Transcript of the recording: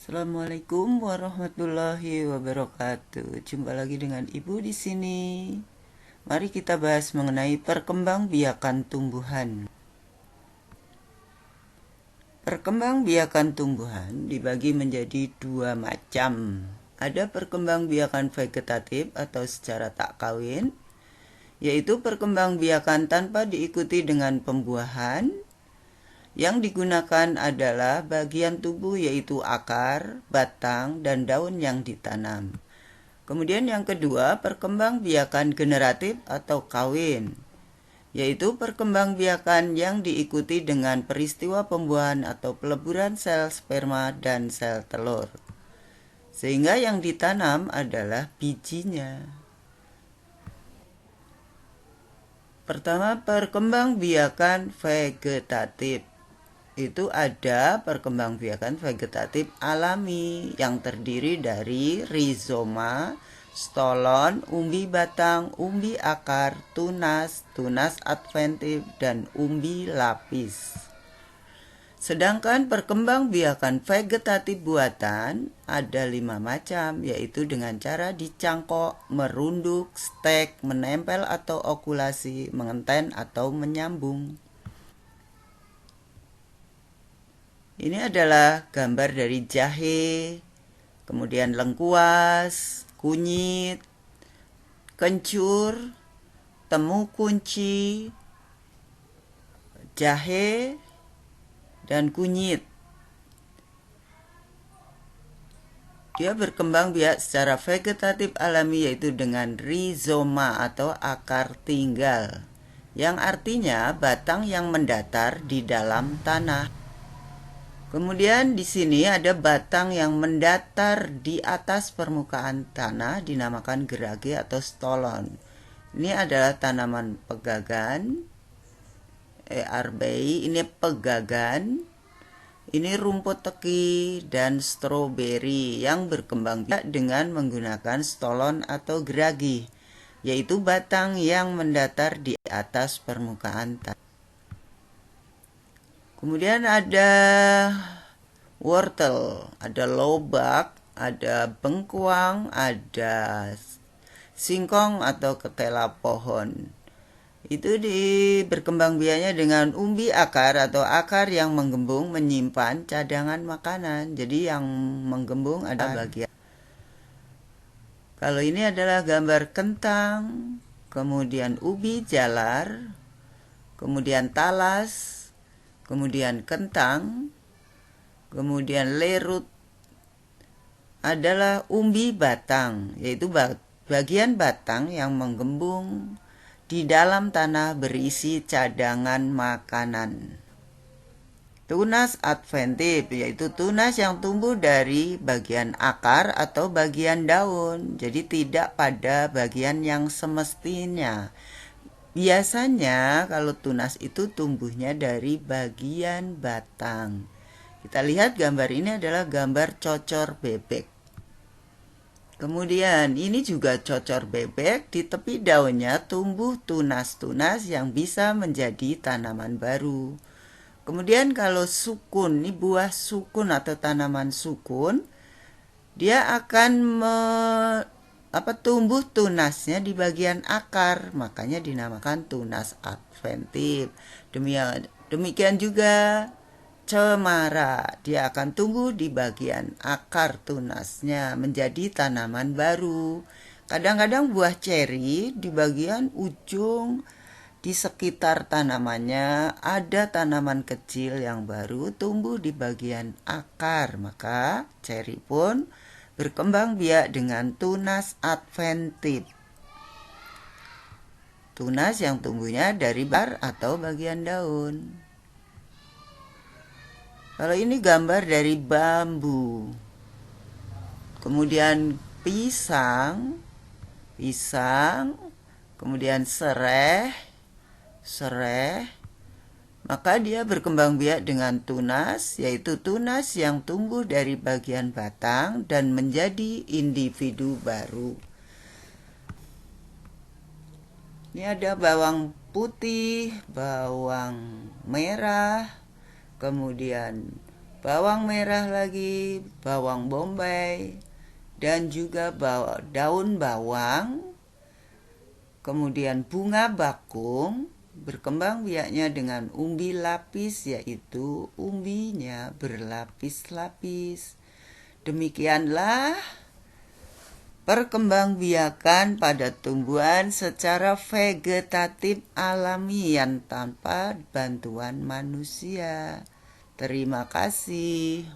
Assalamualaikum warahmatullahi wabarakatuh. Jumpa lagi dengan Ibu di sini. Mari kita bahas mengenai perkembangbiakan tumbuhan. Perkembangbiakan tumbuhan dibagi menjadi dua macam. Ada perkembangbiakan vegetatif atau secara tak kawin, yaitu perkembangbiakan tanpa diikuti dengan pembuahan. Yang digunakan adalah bagian tubuh yaitu akar, batang, dan daun yang ditanam. Kemudian yang kedua, perkembangbiakan generatif atau kawin, yaitu perkembangbiakan yang diikuti dengan peristiwa pembuahan atau peleburan sel sperma dan sel telur. Sehingga yang ditanam adalah bijinya. Pertama, perkembangbiakan vegetatif. Itu ada perkembangbiakan vegetatif alami yang terdiri dari rizoma, stolon, umbi batang, umbi akar, tunas, tunas adventif, dan umbi lapis. Sedangkan perkembangbiakan vegetatif buatan ada 5 macam, yaitu dengan cara dicangkok, merunduk, stek, menempel atau okulasi, mengenten atau menyambung. Ini adalah gambar dari jahe, kemudian lengkuas, kunyit, kencur, temu kunci, jahe, dan kunyit. Dia berkembang biak secara vegetatif alami yaitu dengan rizoma atau akar tinggal, yang artinya batang yang mendatar di dalam tanah. Kemudian di sini ada batang yang mendatar di atas permukaan tanah dinamakan gerage atau stolon. Ini adalah tanaman pegagan, arbei, ini pegagan, ini rumput teki dan stroberi yang berkembang biak dengan menggunakan stolon atau gerage, yaitu batang yang mendatar di atas permukaan tanah. Kemudian ada wortel, ada lobak, ada bengkuang, ada singkong atau ketela pohon. Itu berkembang biaknya dengan umbi akar atau akar yang menggembung menyimpan cadangan makanan. Jadi yang menggembung ada bagian. Kalau ini adalah gambar kentang, kemudian ubi jalar, kemudian talas, kemudian kentang, kemudian lerut adalah umbi batang, yaitu bagian batang yang menggembung di dalam tanah berisi cadangan makanan. Tunas adventif, yaitu tunas yang tumbuh dari bagian akar atau bagian daun, jadi tidak pada bagian yang semestinya. Biasanya kalau tunas itu tumbuhnya dari bagian batang. Kita lihat gambar ini adalah gambar cocor bebek. Kemudian ini juga cocor bebek, di tepi daunnya tumbuh tunas-tunas yang bisa menjadi tanaman baru. Kemudian kalau sukun, ini buah sukun atau tanaman sukun, dia akan tumbuh tunasnya di bagian akar, makanya dinamakan tunas adventif. Demikian juga cemara, dia akan tumbuh di bagian akar tunasnya menjadi tanaman baru. Kadang-kadang buah ceri di bagian ujung di sekitar tanamannya ada tanaman kecil yang baru tumbuh di bagian akar, maka ceri pun berkembang biak dengan tunas adventif. Tunas yang tumbuhnya dari bar atau bagian daun. Kalau ini gambar dari bambu. Kemudian pisang, kemudian sereh, maka dia berkembang biak dengan tunas, yaitu tunas yang tumbuh dari bagian batang dan menjadi individu baru. Ini ada bawang putih, bawang merah, kemudian bawang merah lagi, bawang bombay, dan juga daun bawang, kemudian bunga bakung, berkembang biaknya dengan umbi lapis, yaitu umbinya berlapis-lapis. Demikianlah perkembangbiakan pada tumbuhan secara vegetatif alami yang tanpa bantuan manusia. Terima kasih.